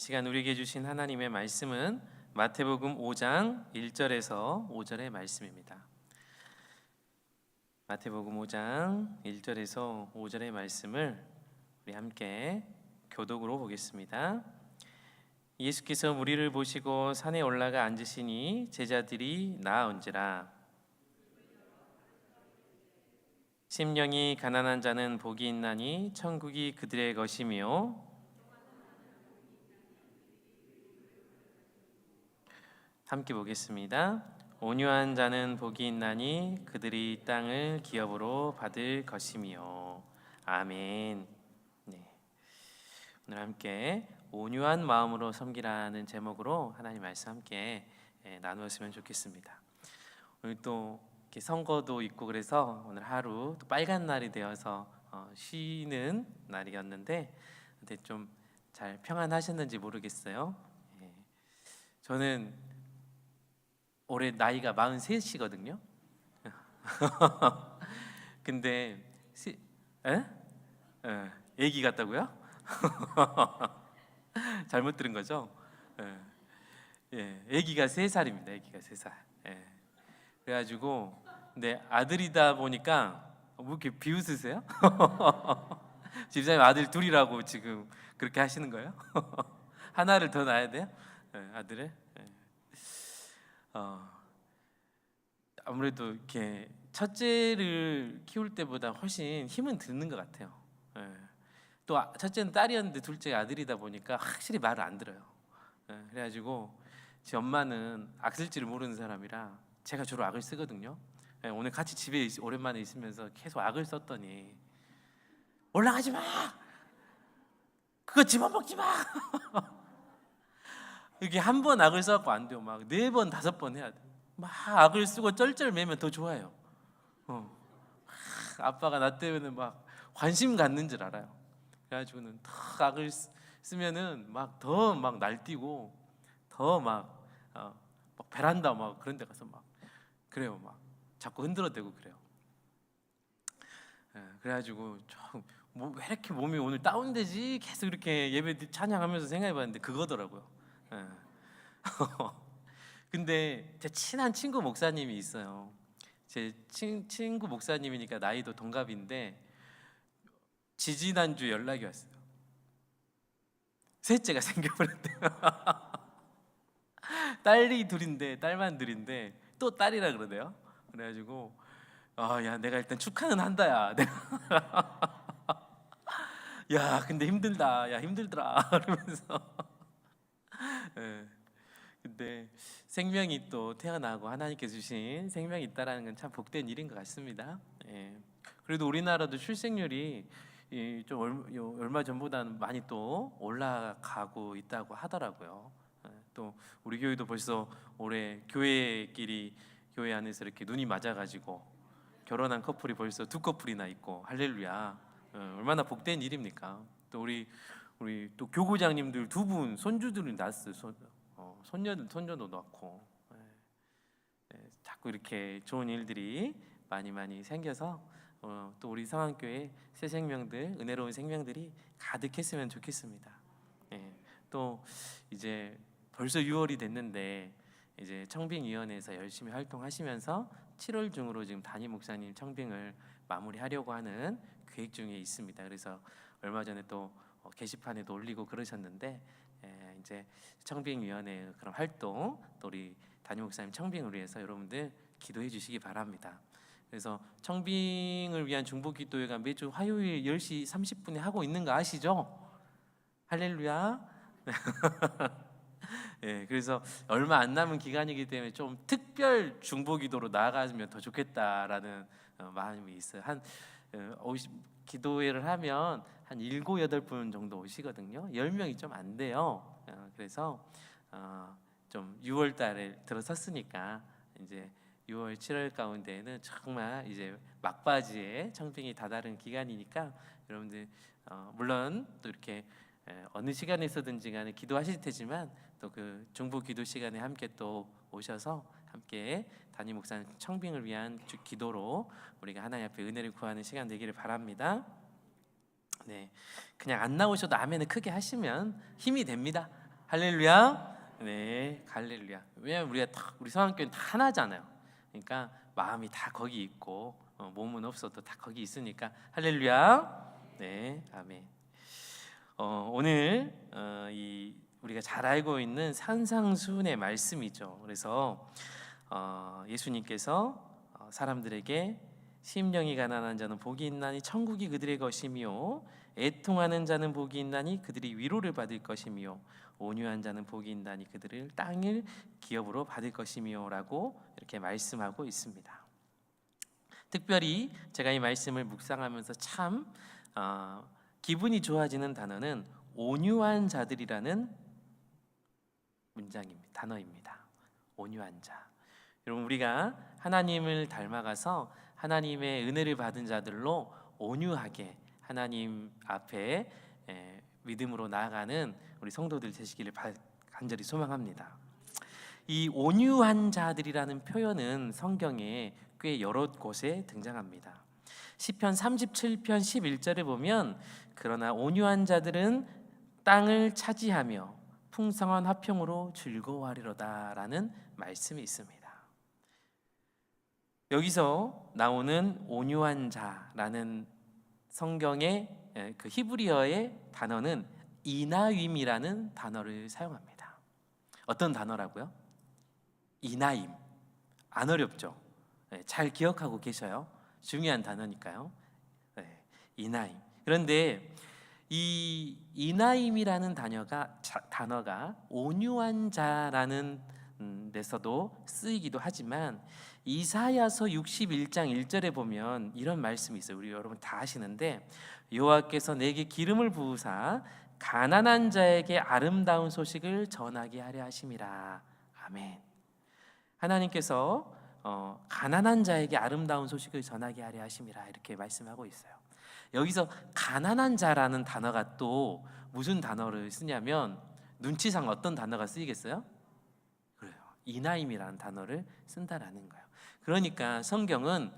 시간 우리에게 주신 하나님의 말씀은 마태복음 5장 1절에서 5절의 말씀입니다. 마태복음 5장 1절에서 5절의 말씀을 우리 함께 교독으로 보겠습니다. 예수께서 무리를 보시고 산에 올라가 앉으시니 제자들이 나아온지라. 심령이 가난한 자는 복이 있나니 천국이 그들의 것이며, 함께 보겠습니다. 온유한 자는 복이 있나니 그들이 땅을 기업으로 받을 것이며. 아멘. 네. 오늘 함께 온유한 마음으로 섬기라는 제목으로 하나님 말씀 함께 나누었으면 좋겠습니다. 오늘 또 이렇게 선거도 있고 그래서 오늘 하루 또 빨간 날이 되어서 쉬는 날이었는데 좀 잘 평안하셨는지 모르겠어요. 저는 올해 나이가 43이거든요. 근데 애기 같다고요? 잘못 들은 거죠? 애기가 3살입니다. 애기가 3살. 그래가지고 근데 아들이다 보니까 뭐 이렇게 비웃으세요? 집사님 아들 둘이라고 지금 그렇게 하시는 거예요? 하나를 더 낳아야 돼요? 아들을? 아무래도 이렇게 첫째를 키울 때보다 훨씬 힘은 드는 것 같아요. 또 첫째는 딸이었는데 둘째가 아들이다 보니까 확실히 말을 안 들어요. 그래가지고 제 엄마는 악 쓸 줄 모르는 사람이라 제가 주로 악을 쓰거든요. 오늘 같이 집에 오랜만에 있으면서 계속 악을 썼더니 올라가지 마! 그거 집어먹지 마! 이게 한 번 악을 써갖고 안 돼요. 막 4번 5번 해야 돼. 막 악을 쓰고 쩔쩔매면 더 좋아요. 아빠가 나 때문에 막 관심 갖는 줄 알아요. 그래가지고는 더 악을 쓰면은 막 더 막 날뛰고 더 막 베란다 막 그런 데 가서 막 그래요. 막 자꾸 흔들어대고 그래요. 그래가지고 좀 왜 이렇게 몸이 오늘 다운되지? 계속 이렇게 예배 찬양하면서 생각해봤는데 그거더라고요. 근데 제 친한 친구 목사님이 있어요. 제 친구 목사님이니까 나이도 동갑인데 지지난주 연락이 왔어요. 셋째가 생겨버렸대요. 딸이 둘인데 딸만 둘인데 또 딸이라 그러대요. 그래가지고 야 내가 일단 축하는 한다. 야 내가 야 근데 힘들다. 야 힘들더라. 그러면서 근데 생명이 또 태어나고 하나님께서 주신 생명이 있다라는 건 참 복된 일인 것 같습니다. 그래도 우리나라도 출생률이 좀 얼마 전보다는 많이 또 올라가고 있다고 하더라고요. 또 우리 교회도 벌써 올해 교회 안에서 이렇게 눈이 맞아가지고 결혼한 커플이 벌써 2커플이나 있고 할렐루야. 얼마나 복된 일입니까? 또 우리 또 교구장님들 2분 손주들이 낳았어요. 손녀도 낳고 자꾸 이렇게 좋은 일들이 많이 생겨서 또 우리 성안교회 새 생명들, 은혜로운 생명들이 가득했으면 좋겠습니다. 또 이제 벌써 6월이 됐는데 이제 청빙위원회에서 열심히 활동하시면서 7월 중으로 지금 담임 목사님 청빙을 마무리하려고 하는 계획 중에 있습니다. 그래서 얼마 전에 또 게시판에도 올리고 그러셨는데 이제 청빙위원회 그런 활동 또 우리 담임 목사님 청빙을 위해서 여러분들 기도해 주시기 바랍니다. 그래서 청빙을 위한 중보기도회가 매주 화요일 10시 30분에 하고 있는 거 아시죠? 할렐루야. 그래서 얼마 안 남은 기간이기 때문에 좀 특별 중보기도로 나아가면 더 좋겠다라는 마음이 있어요. 기도회를 하면 한 7, 8분 정도 오시거든요. 10명이 좀 안 돼요. 그래서 좀 6월 달에 들어섰으니까 이제 6월, 7월 가운데에는 정말 이제 막바지에 청빙이 다다른 기간이니까 여러분들 물론 또 이렇게 어느 시간에서든지 간에 기도하실 테지만 또 그 중보 기도 시간에 함께 또 오셔서 함께 담임 목사님 청빙을 위한 기도로 우리가 하나님 앞에 은혜를 구하는 시간 되기를 바랍니다. 그냥 안 나오셔도 아멘을 크게 하시면 힘이 됩니다. 할렐루야. 네, 할렐루야. 왜냐면 우리 성안교회는 다 하나잖아요. 그러니까 마음이 다 거기 있고 몸은 없어도 다 거기 있으니까 할렐루야. 네, 아멘. 오늘 우리가 잘 알고 있는 산상수훈의 말씀이죠. 그래서 예수님께서 사람들에게 심령이 가난한 자는 복이 있나니 천국이 그들의 것이며 애통하는 자는 복이 있나니 그들이 위로를 받을 것이며 온유한 자는 복이 있나니 그들을 땅을 기업으로 받을 것이며라고 이렇게 말씀하고 있습니다. 특별히 제가 이 말씀을 묵상하면서 참 기분이 좋아지는 단어는 온유한 자들이라는 문장입니다. 단어입니다. 온유한 자. 여러분, 우리가 하나님을 닮아가서 하나님의 은혜를 받은 자들로 온유하게 하나님 앞에 믿음으로 나아가는 우리 성도들 되시기를 간절히 소망합니다. 이 온유한 자들이라는 표현은 성경에 꽤 여러 곳에 등장합니다. 시편 37편 11절에 보면 그러나 온유한 자들은 땅을 차지하며 풍성한 화평으로 즐거워하리로다라는 말씀이 있습니다. 여기서 나오는 온유한 자라는 성경의 그 히브리어의 단어는 이나임이라는 단어를 사용합니다. 어떤 단어라고요? 이나임. 안 어렵죠? 잘 기억하고 계셔요. 중요한 단어니까요. 이나임. 그런데 이 이나임이라는 단어가 온유한 자라는 데서도 쓰이기도 하지만 이사야서 61장 1절에 보면 이런 말씀이 있어요. 우리 여러분 다 아시는데 여호와께서 내게 기름을 부으사 가난한 자에게 아름다운 소식을 전하게 하려 하심이라. 아멘. 하나님께서 가난한 자에게 아름다운 소식을 전하게 하려 하심이라 이렇게 말씀하고 있어요. 여기서 가난한 자라는 단어가 또 무슨 단어를 쓰냐면 눈치상 어떤 단어가 쓰이겠어요? 그래요. 이나임이라는 단어를 쓴다라는 거예요. 그러니까 성경은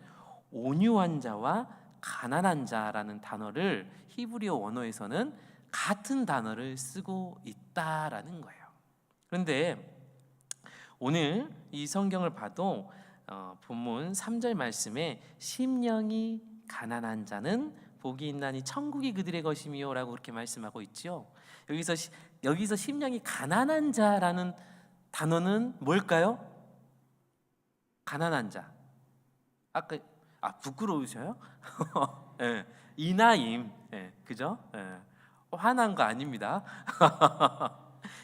온유한 자와 가난한 자라는 단어를 히브리어 원어에서는 같은 단어를 쓰고 있다라는 거예요. 그런데 오늘 이 성경을 봐도 본문 3절 말씀에 심령이 가난한 자는 복이 있나니 천국이 그들의 것이며라고 그렇게 말씀하고 있죠. 여기서 심령이 가난한 자라는 단어는 뭘까요? 가난한 자. 아까 부끄러우셔요? 네, 이나임. 네, 그죠? 네, 화난 거 아닙니다.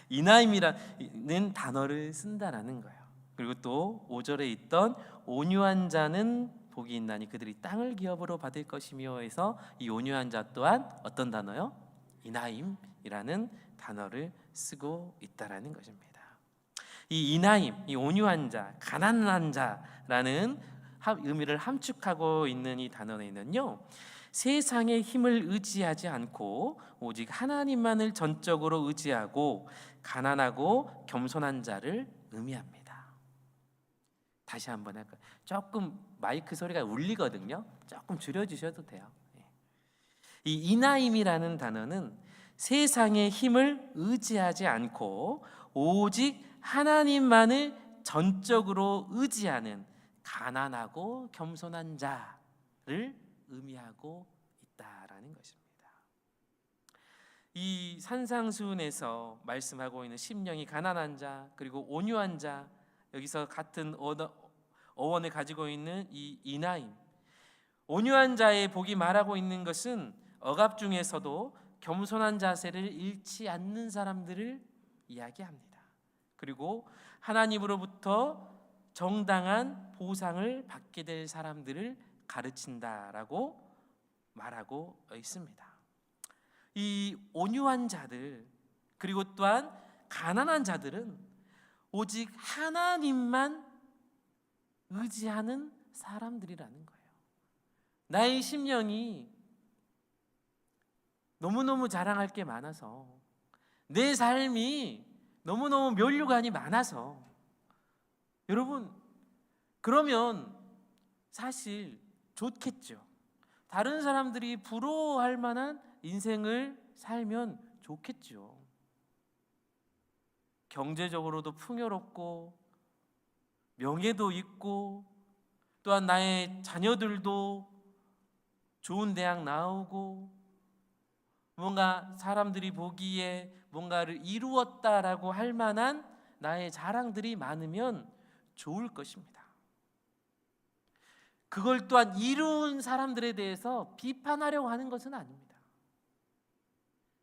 이나임이라는 단어를 쓴다라는 거예요. 그리고 또 5절에 있던 온유한 자는 복이 있나니 그들이 땅을 기업으로 받을 것이며 해서 이 온유한 자 또한 어떤 단어요? 이나임이라는 단어를 쓰고 있다라는 것입니다. 이 이나임, 이 온유한 자, 가난한 자라는 의미를 함축하고 있는 이 단어에는요, 세상의 힘을 의지하지 않고 오직 하나님만을 전적으로 의지하고 가난하고 겸손한 자를 의미합니다. 다시 한번 할까요? 조금 마이크 소리가 울리거든요. 조금 줄여주셔도 돼요. 이 이나임이라는 단어는 세상의 힘을 의지하지 않고 오직 하나님만을 전적으로 의지하는 가난하고 겸손한 자를 의미하고 있다라는 것입니다. 이 산상수훈에서 말씀하고 있는 심령이 가난한 자 그리고 온유한 자, 여기서 같은 어원을 가지고 있는 이 이나임, 온유한 자의 복이 말하고 있는 것은 억압 중에서도 겸손한 자세를 잃지 않는 사람들을 이야기합니다. 그리고 하나님으로부터 정당한 보상을 받게 될 사람들을 가르친다라고 말하고 있습니다. 이 온유한 자들 그리고 또한 가난한 자들은 오직 하나님만 의지하는 사람들이라는 거예요. 나의 심령이 너무너무 자랑할 게 많아서 내 삶이 너무너무 면류관이 많아서 여러분 그러면 사실 좋겠죠. 다른 사람들이 부러워할 만한 인생을 살면 좋겠죠. 경제적으로도 풍요롭고 명예도 있고 또한 나의 자녀들도 좋은 대학 나오고 뭔가 사람들이 보기에 뭔가를 이루었다라고 할 만한 나의 자랑들이 많으면 좋을 것입니다. 그걸 또한 이룬 사람들에 대해서 비판하려고 하는 것은 아닙니다.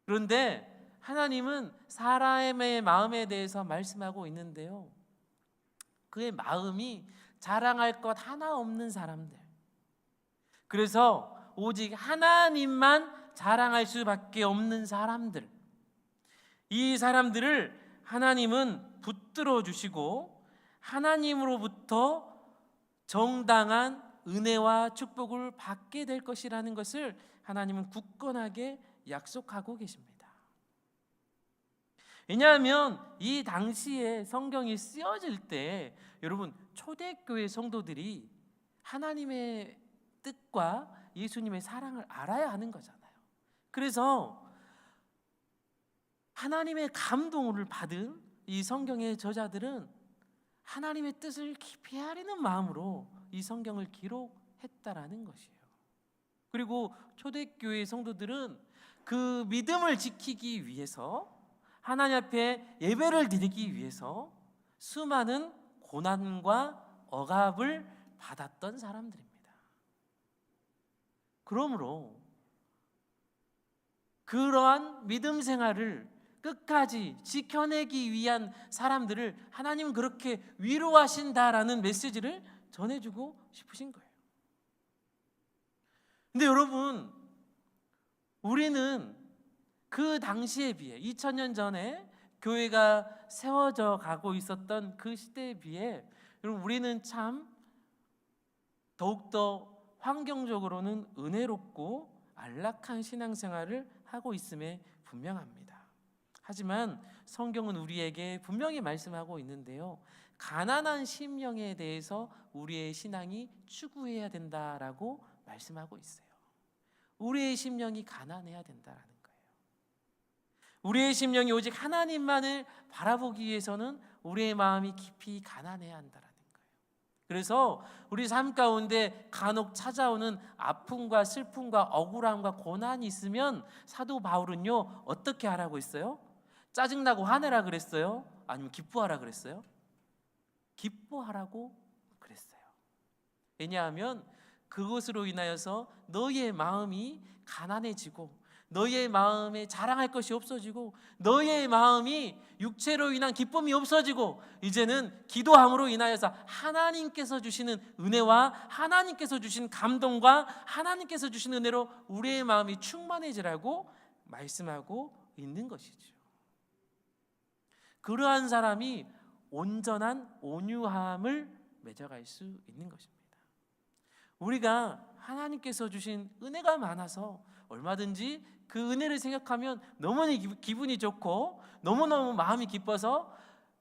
그런데 하나님은 사람의 마음에 대해서 말씀하고 있는데요, 그의 마음이 자랑할 것 하나 없는 사람들, 그래서 오직 하나님만 자랑할 수밖에 없는 사람들, 이 사람들을 하나님은 붙들어 주시고 하나님으로부터 정당한 은혜와 축복을 받게 될 것이라는 것을 하나님은 굳건하게 약속하고 계십니다. 왜냐하면 이 당시에 성경이 쓰여질 때 여러분 초대교회 성도들이 하나님의 뜻과 예수님의 사랑을 알아야 하는 거잖아요. 그래서 하나님의 감동을 받은 이 성경의 저자들은 하나님의 뜻을 깊이 헤아리는 마음으로 이 성경을 기록했다라는 것이에요. 그리고 초대교회 성도들은 그 믿음을 지키기 위해서 하나님 앞에 예배를 드리기 위해서 수많은 고난과 억압을 받았던 사람들입니다. 그러므로 그러한 믿음 생활을 끝까지 지켜내기 위한 사람들을 하나님은 그렇게 위로하신다라는 메시지를 전해주고 싶으신 거예요. 근데 여러분, 우리는 그 당시에 비해 2000년 전에 교회가 세워져 가고 있었던 그 시대에 비해 여러분 우리는 참 더욱더 환경적으로는 은혜롭고 안락한 신앙생활을 하고 있음에 분명합니다. 하지만 성경은 우리에게 분명히 말씀하고 있는데요, 가난한 심령에 대해서 우리의 신앙이 추구해야 된다라고 말씀하고 있어요. 우리의 심령이 가난해야 된다라는 거예요. 우리의 심령이 오직 하나님만을 바라보기 위해서는 우리의 마음이 깊이 가난해야 한다라는 거예요. 그래서 우리 삶 가운데 간혹 찾아오는 아픔과 슬픔과 억울함과 고난이 있으면 사도 바울은요 어떻게 하라고 했어요? 짜증나고 화내라 그랬어요? 아니면 기뻐하라 그랬어요? 기뻐하라고 그랬어요. 왜냐하면 그것으로 인하여서 너희의 마음이 가난해지고 너희의 마음에 자랑할 것이 없어지고 너희의 마음이 육체로 인한 기쁨이 없어지고 이제는 기도함으로 인하여서 하나님께서 주시는 은혜와 하나님께서 주신 감동과 하나님께서 주신 은혜로 우리의 마음이 충만해지라고 말씀하고 있는 것이죠. 그러한 사람이 온전한 온유함을 맺어갈 수 있는 것입니다. 우리가 하나님께서 주신 은혜가 많아서 얼마든지 그 은혜를 생각하면 너무나 기분이 좋고 너무너무 마음이 기뻐서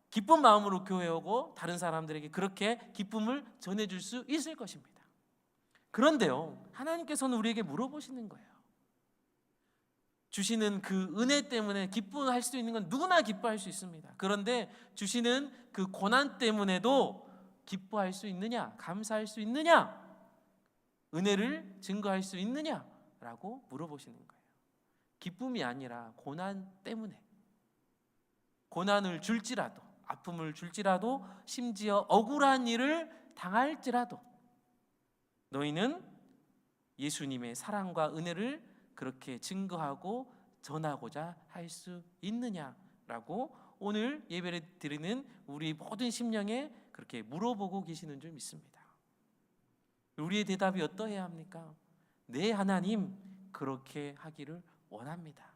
기쁜 마음으로 교회에 오고 다른 사람들에게 그렇게 기쁨을 전해줄 수 있을 것입니다. 그런데요, 하나님께서는 우리에게 물어보시는 거예요. 주시는 그 은혜 때문에 기뻐할 수 있는 건 누구나 기뻐할 수 있습니다. 그런데 주시는 그 고난 때문에도 기뻐할 수 있느냐, 감사할 수 있느냐, 은혜를 증거할 수 있느냐라고 물어보시는 거예요. 기쁨이 아니라 고난 때문에, 고난을 줄지라도, 아픔을 줄지라도, 심지어 억울한 일을 당할지라도 너희는 예수님의 사랑과 은혜를 그렇게 증거하고 전하고자 할 수 있느냐라고 오늘 예배를 드리는 우리 모든 심령에 그렇게 물어보고 계시는 줄 믿습니다. 우리의 대답이 어떠해야 합니까? 네, 하나님, 그렇게 하기를 원합니다.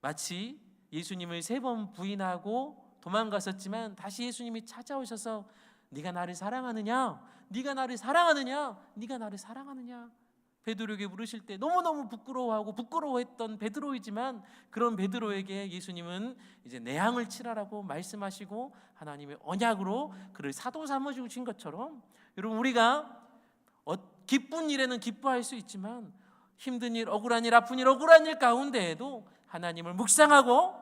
마치 예수님을 3번 부인하고 도망갔었지만 다시 예수님이 찾아오셔서 네가 나를 사랑하느냐? 네가 나를 사랑하느냐? 네가 나를 사랑하느냐? 베드로에게 물으실 때 너무너무 부끄러워하고 부끄러워했던 베드로이지만 그런 베드로에게 예수님은 이제 내항을 치라라고 말씀하시고 하나님의 언약으로 그를 사도 삼으신 것처럼 여러분 우리가 기쁜 일에는 기뻐할 수 있지만 힘든 일, 억울한 일, 아픈 일, 억울한 일 가운데에도 하나님을 묵상하고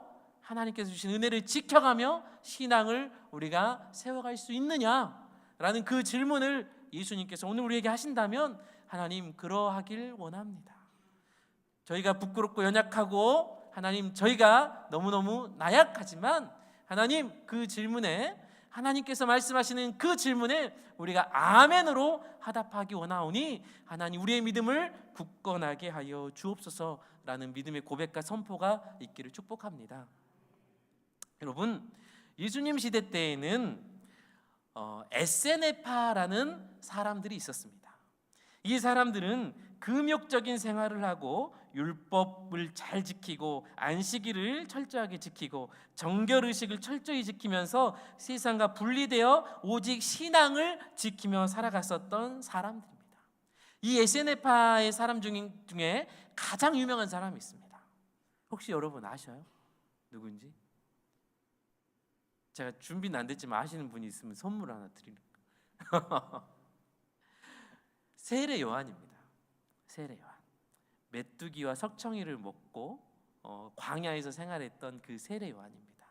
하나님께서 주신 은혜를 지켜가며 신앙을 우리가 세워갈 수 있느냐라는 그 질문을 예수님께서 오늘 우리에게 하신다면 하나님 그러하길 원합니다. 저희가 부끄럽고 연약하고 하나님 저희가 너무너무 나약하지만 하나님 그 질문에 하나님께서 말씀하시는 그 질문에 우리가 아멘으로 화답하기 원하오니 하나님 우리의 믿음을 굳건하게 하여 주옵소서라는 믿음의 고백과 선포가 있기를 축복합니다. 여러분 예수님 시대 때에는 에세네파라는 사람들이 있었습니다. 이 사람들은 금욕적인 생활을 하고 율법을 잘 지키고 안식일을 철저하게 지키고 정결의식을 철저히 지키면서 세상과 분리되어 오직 신앙을 지키며 살아갔었던 사람들입니다. 이 에세네파의 사람 중에 가장 유명한 사람이 있습니다. 혹시 여러분 아셔요? 누군지? 제가 준비는 안 됐지만 아시는 분이 있으면 선물 하나 드리는 거예요. 세례 요한입니다. 세례 요한. 메뚜기와 석청이를 먹고 광야에서 생활했던 그 세례 요한입니다.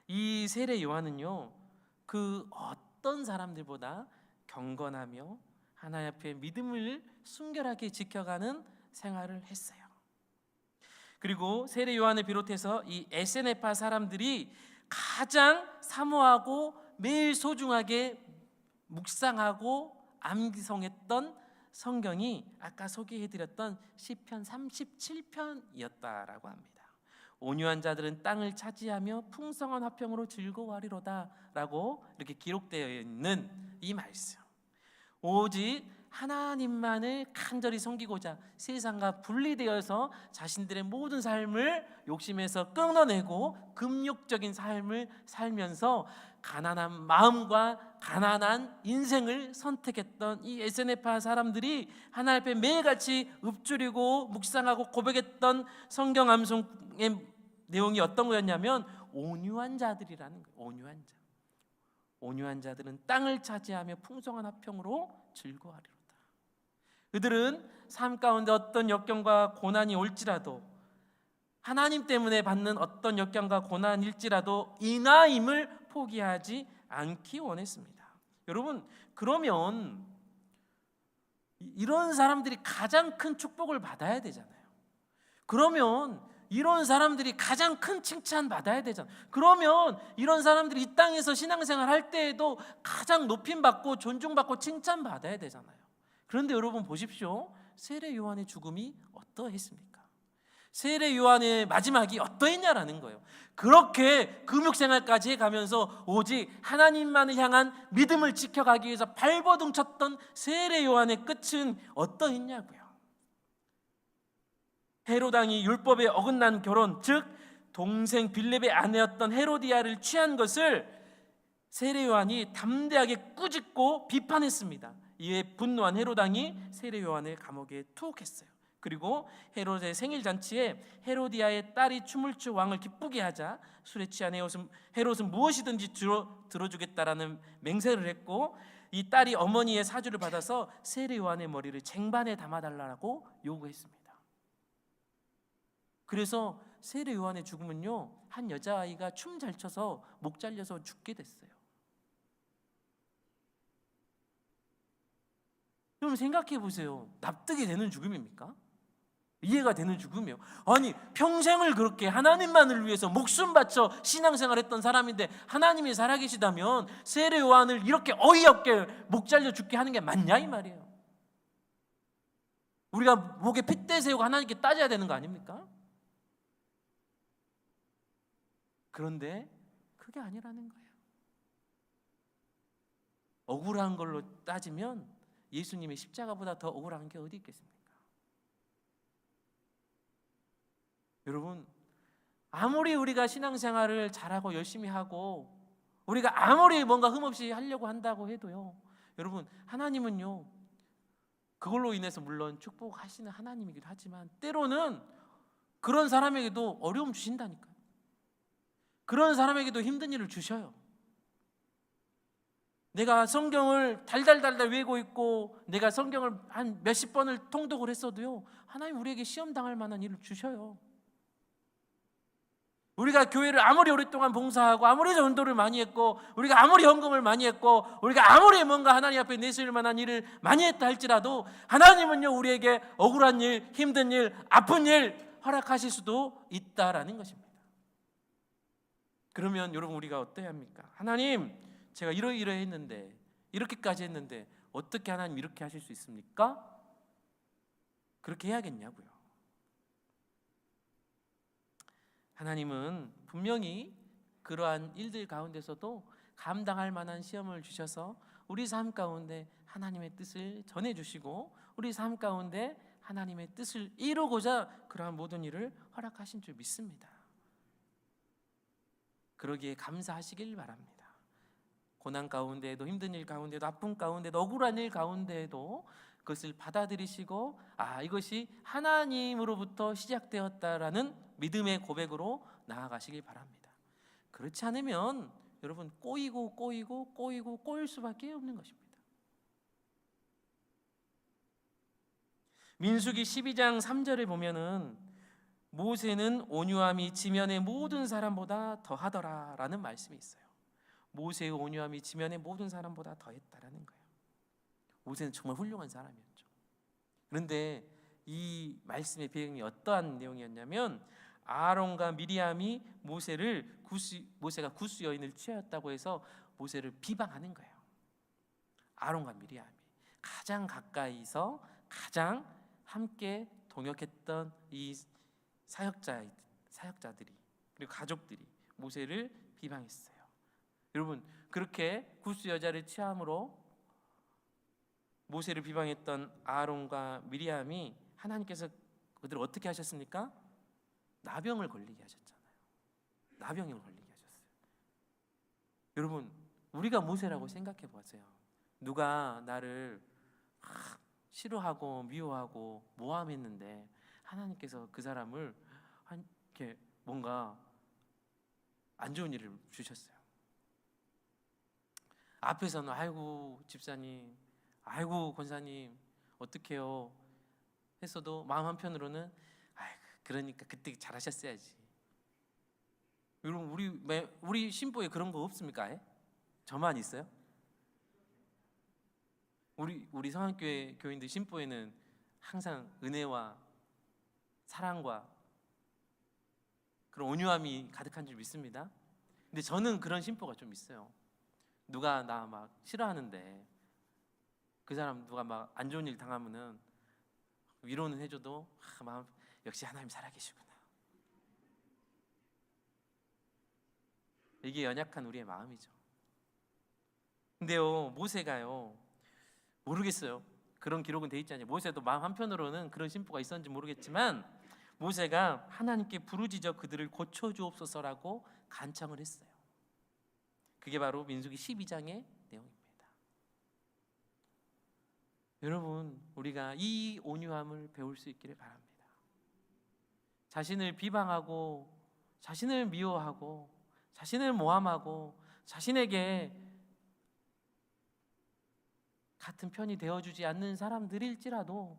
이 세례 요한은요, 그 어떤 사람들보다 경건하며 하나님 앞에 믿음을 순결하게 지켜가는 생활을 했어요. 그리고 세례 요한을 비롯해서 이 에세네파 사람들이 가장 사모하고 매일 소중하게 묵상하고 암기성했던 성경이 아까 소개해드렸던 시편 37편이었다라고 합니다. 온유한 자들은 땅을 차지하며 풍성한 화평으로 즐거워하리로다 라고 이렇게 기록되어 있는 이 말씀, 오직 하나님만을 간절히 섬기고자 세상과 분리되어서 자신들의 모든 삶을 욕심에서 끊어내고 금욕적인 삶을 살면서 가난한 마음과 가난한 인생을 선택했던 이 에세네파 사람들이 하나님 앞에 매일같이 읊조리고 묵상하고 고백했던 성경 암송의 내용이 어떤 거였냐면 온유한 자들이라는 거예요. 온유한 자. 온유한 자들은 땅을 차지하며 풍성한 화평으로 즐거워하리로다. 그들은 삶 가운데 어떤 역경과 고난이 올지라도 하나님 때문에 받는 어떤 역경과 고난일지라도 인하임을 포기하지 않기 원했습니다. 여러분, 그러면 이런 사람들이 가장 큰 축복을 받아야 되잖아요. 그러면 이런 사람들이 가장 큰 칭찬 받아야 되잖아요. 그러면 이런 사람들이 이 땅에서 신앙생활 할 때에도 가장 높임받고 존중받고 칭찬받아야 되잖아요. 그런데 여러분 보십시오. 세례 요한의 죽음이 어떠했습니까? 세례 요한의 마지막이 어떠했냐라는 거예요. 그렇게 금욕생활까지 해가면서 오직 하나님만을 향한 믿음을 지켜가기 위해서 발버둥 쳤던 세례 요한의 끝은 어떠했냐고요. 헤로당이 율법에 어긋난 결혼, 즉 동생 빌립의 아내였던 헤로디아를 취한 것을 세례 요한이 담대하게 꾸짖고 비판했습니다. 이에 분노한 헤로당이 세례 요한을 감옥에 투옥했어요. 그리고 헤롯의 생일 잔치에 헤로디아의 딸이 춤을 추 왕을 기쁘게 하자 술에 취한 헤롯은 무엇이든지 들어주겠다라는 맹세를 했고, 이 딸이 어머니의 사주를 받아서 세례 요한의 머리를 쟁반에 담아달라고 요구했습니다. 그래서 세례 요한의 죽음은요, 한 여자아이가 춤 잘 춰서 목 잘려서 죽게 됐어요. 여러분 생각해 보세요. 납득이 되는 죽음입니까? 이해가 되는 죽음이에요. 아니 평생을 그렇게 하나님만을 위해서 목숨 바쳐 신앙생활했던 사람인데 하나님이 살아계시다면 세례 요한을 이렇게 어이없게 목 잘려 죽게 하는 게 맞냐 이 말이에요. 우리가 목에 핏대 세우고 하나님께 따져야 되는 거 아닙니까? 그런데 그게 아니라는 거예요. 억울한 걸로 따지면 예수님의 십자가보다 더 억울한 게 어디 있겠습니까? 여러분, 아무리 우리가 신앙생활을 잘하고 열심히 하고 우리가 아무리 뭔가 흠없이 하려고 한다고 해도요, 여러분 하나님은요 그걸로 인해서 물론 축복하시는 하나님이기도 하지만 때로는 그런 사람에게도 어려움 주신다니까요. 그런 사람에게도 힘든 일을 주셔요. 내가 성경을 달달달달 외우고 있고 내가 성경을 한 몇십 번을 통독을 했어도요, 하나님 우리에게 시험 당할 만한 일을 주셔요. 우리가 교회를 아무리 오랫동안 봉사하고 아무리 전도를 많이 했고 우리가 아무리 헌금을 많이 했고 우리가 아무리 뭔가 하나님 앞에 내세울 만한 일을 많이 했다 할지라도 하나님은요 우리에게 억울한 일, 힘든 일, 아픈 일 허락하실 수도 있다라는 것입니다. 그러면 여러분 우리가 어때야 합니까? 하나님 제가 이러이러했는데 이렇게까지 했는데 어떻게 하나님 이렇게 하실 수 있습니까? 그렇게 해야겠냐고요. 하나님은 분명히 그러한 일들 가운데서도 감당할 만한 시험을 주셔서 우리 삶 가운데 하나님의 뜻을 전해주시고 우리 삶 가운데 하나님의 뜻을 이루고자 그러한 모든 일을 허락하신 줄 믿습니다. 그러기에 감사하시길 바랍니다. 고난 가운데에도 힘든 일 가운데도 아픔 가운데도 억울한 일 가운데에도 그것을 받아들이시고 이것이 하나님으로부터 시작되었다라는 믿음의 고백으로 나아가시길 바랍니다. 그렇지 않으면 여러분 꼬이고 꼬일 수밖에 없는 것입니다. 민수기 12장 3절에 보면은 모세는 온유함이 지면의 모든 사람보다 더하더라 라는 말씀이 있어요. 모세의 온유함이 지면의 모든 사람보다 더했다라는 거예요. 모세는 정말 훌륭한 사람이었죠. 그런데 이 말씀의 배경이 어떠한 내용이었냐면 아론과 미리암이 모세가 구스 여인을 취하였다고 해서 모세를 비방하는 거예요. 아론과 미리암이 가장 가까이서 가장 함께 동역했던 이 사역자들이 그리고 가족들이 모세를 비방했어요. 여러분 그렇게 구스 여자를 취함으로 모세를 비방했던 아론과 미리암이 하나님께서 그들을 어떻게 하셨습니까? 나병을 걸리게 하셨잖아요. 나병을 걸리게 하셨어요. 여러분 우리가 모세라고 생각해 보세요. 누가 나를 싫어하고 미워하고 모함했는데 하나님께서 그 사람을 이렇게 뭔가 안 좋은 일을 주셨어요. 앞에서는 아이고 집사님, 아이고 권사님 어떡해요 했어도 마음 한편으로는 그러니까 그때 잘하셨어야지. 여러분 우리 신보에 그런 거 없습니까? 저만 있어요? 우리 성안교회 교인들 신보에는 항상 은혜와 사랑과 그런 온유함이 가득한 줄 믿습니다. 근데 저는 그런 신보가 좀 있어요. 누가 나 막 싫어하는데 그 사람 누가 막 안 좋은 일 당하면은 위로는 해줘도 마음 역시 하나님 살아계시구나. 이게 연약한 우리의 마음이죠. 근데요 모세가요 모르겠어요. 그런 기록은 돼 있지 않아요. 모세도 마음 한편으로는 그런 심보가 있었는지 모르겠지만 모세가 하나님께 부르짖어 그들을 고쳐주옵소서라고 간청을 했어요. 그게 바로 민수기 12장의 내용입니다. 여러분 우리가 이 온유함을 배울 수 있기를 바랍니다. 자신을 비방하고 자신을 미워하고 자신을 모함하고 자신에게 같은 편이 되어주지 않는 사람들일지라도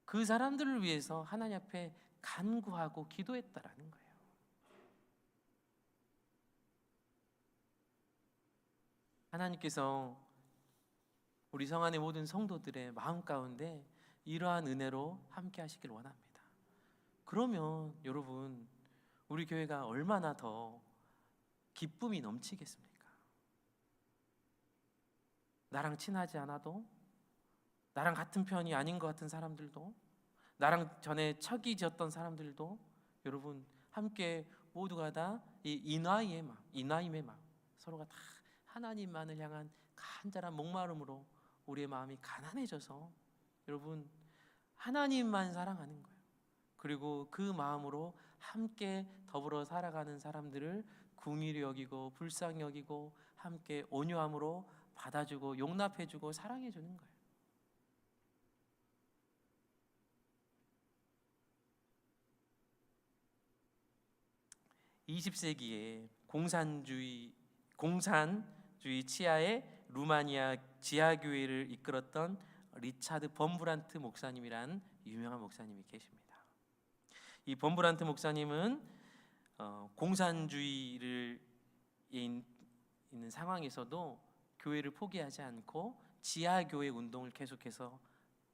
그 사람들을 위해서 하나님 앞에 간구하고 기도했다라는 거예요. 하나님께서 우리 성안의 모든 성도들의 마음 가운데 이러한 은혜로 함께 하시길 원합니다. 그러면 여러분 우리 교회가 얼마나 더 기쁨이 넘치겠습니까? 나랑 친하지 않아도 나랑 같은 편이 아닌 것 같은 사람들도 나랑 전에 척이 지었던 사람들도 여러분 함께 모두가 다 이 인하임의 마음 서로가 다 하나님만을 향한 간절한 목마름으로 우리의 마음이 가난해져서 여러분 하나님만 사랑하는 거예요. 그리고 그 마음으로 함께 더불어 살아가는 사람들을 긍휼히 여기고 불쌍히 여기고 함께 온유함으로 받아주고 용납해주고 사랑해주는 거예요. (20세기에) 공산주의 치하의 루마니아 지하교회를 이끌었던 리차드 범브란트 목사님이란 유명한 목사님이 계십니다. 이 범브란트 목사님은 공산주의를 있는 상황에서도 교회를 포기하지 않고 지하교회 운동을 계속해서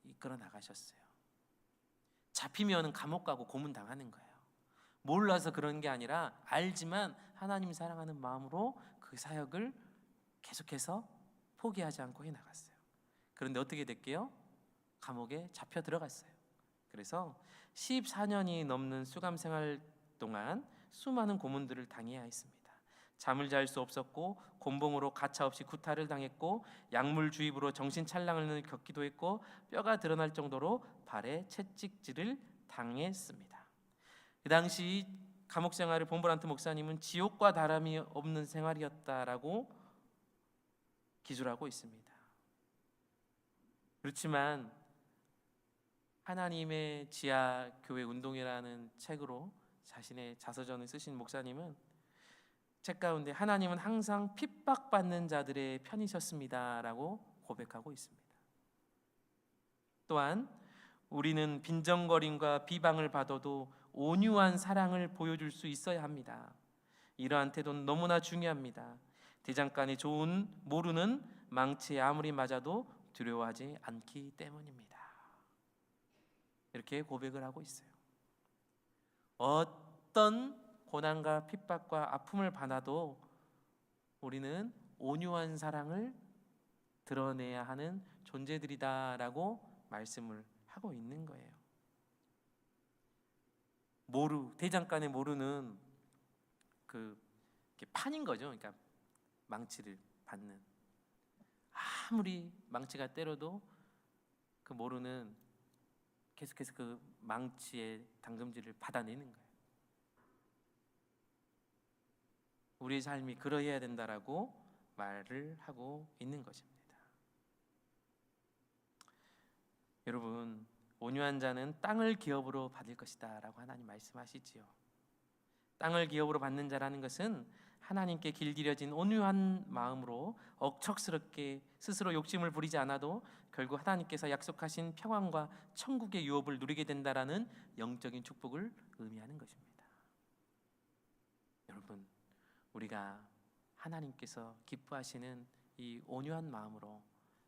이끌어 나가셨어요. 잡히면 감옥 가고 고문 당하는 거예요. 몰라서 그런 게 아니라 알지만 하나님 사랑하는 마음으로 그 사역을 계속해서 포기하지 않고 해나갔어요. 그런데 어떻게 됐게요? 감옥에 잡혀 들어갔어요. 그래서 14년이 넘는 수감 생활 동안 수많은 고문들을 당해야 했습니다. 잠을 잘 수 없었고 곤봉으로 가차없이 구타를 당했고 약물 주입으로 정신 찰랑을 겪기도 했고 뼈가 드러날 정도로 발에 채찍질을 당했습니다. 그 당시 감옥 생활을 본브란트 목사님은 지옥과 다름이 없는 생활이었다라고 기술하고 있습니다. 그렇지만 하나님의 지하 교회 운동이라는 책으로 자신의 자서전을 쓰신 목사님은 책 가운데 하나님은 항상 핍박받는 자들의 편이셨습니다라고 고백하고 있습니다. 또한 우리는 빈정거림과 비방을 받아도 온유한 사랑을 보여줄 수 있어야 합니다. 이러한 태도는 너무나 중요합니다. 대장간이 좋은 모르는 망치에 아무리 맞아도 두려워하지 않기 때문입니다. 이렇게 고백을 하고 있어요. 어떤 고난과 핍박과 아픔을 받아도 우리는 온유한 사랑을 드러내야 하는 존재들이다라고 말씀을 하고 있는 거예요. 모루, 대장간의 모루는 판인 거죠. 그러니까 망치를 받는. 아무리 망치가 때려도 그 모루는 계속해서 그 망치의 당금질을 받아내는 거예요. 우리의 삶이 그러해야 된다라고 말을 하고 있는 것입니다. 여러분, 온유한 자는 땅을 기업으로 받을 것이다 라고 하나님 말씀하시지요. 땅을 기업으로 받는 자라는 것은 하나님께 길들여진 온유한 마음으로 억척스럽게 스스로 욕심을 부리지 않아도 결국 하나님께서 약속하신 평안과 천국의 유업을 누리게 된다라는 영적인 축복을 의미하는 것입니다. 여러분, 우리가 하나님께서 기뻐하시는 이 온유한 마음으로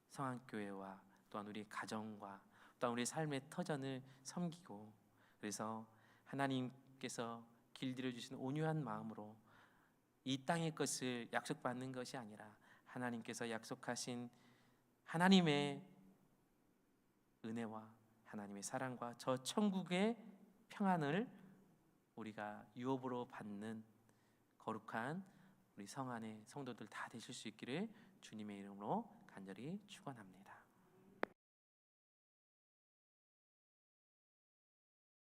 성안교회와 또한 우리 가정과 또한 우리 삶의 터전을 섬기고, 그래서 하나님께서 길들여 주신 온유한 마음으로 이 땅의 것을 약속받는 것이 아니라 하나님께서 약속하신 하나님의 은혜와 하나님의 사랑과 저 천국의 평안을 우리가 유업으로 받는 거룩한 우리 성안의 성도들 다 되실 수 있기를 주님의 이름으로 간절히 축원합니다.